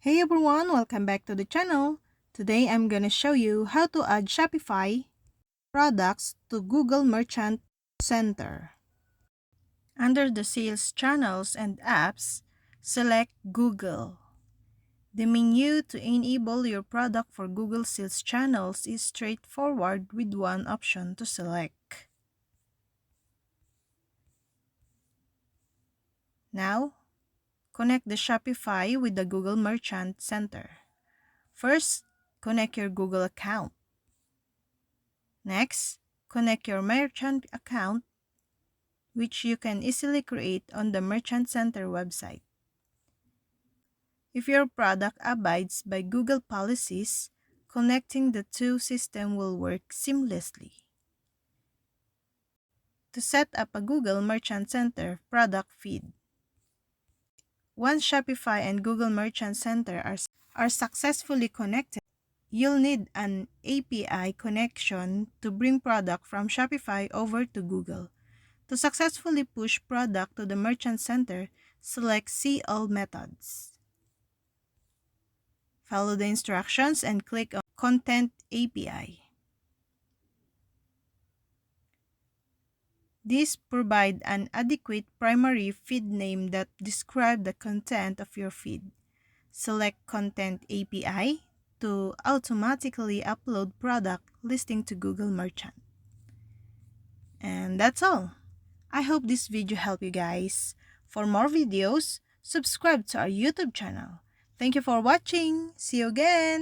Hey everyone, welcome back to the channel. Today I'm gonna show you how to add Shopify products to Google Merchant Center. Under the Sales Channels and Apps, select Google. The menu to enable your product for Google Sales Channels is straightforward with one option to select. Now, connect the Shopify with the Google Merchant Center. First, connect your Google account. Next, connect your merchant account, which you can easily create on the Merchant Center website. If your product abides by Google policies, connecting the two systems will work seamlessly. To set up a Google Merchant Center product feed. Once Shopify and Google Merchant Center are successfully connected, you'll need an API connection to bring product from Shopify over to Google. To successfully push product to the Merchant Center, select See All Methods. Follow the instructions and click on Content API. This provides an adequate primary feed name that describes the content of your feed. Select Content API to automatically upload product listing to Google Merchant. And that's all. I hope this video helped you guys. For more videos, subscribe to our YouTube channel. Thank you for watching. See you again.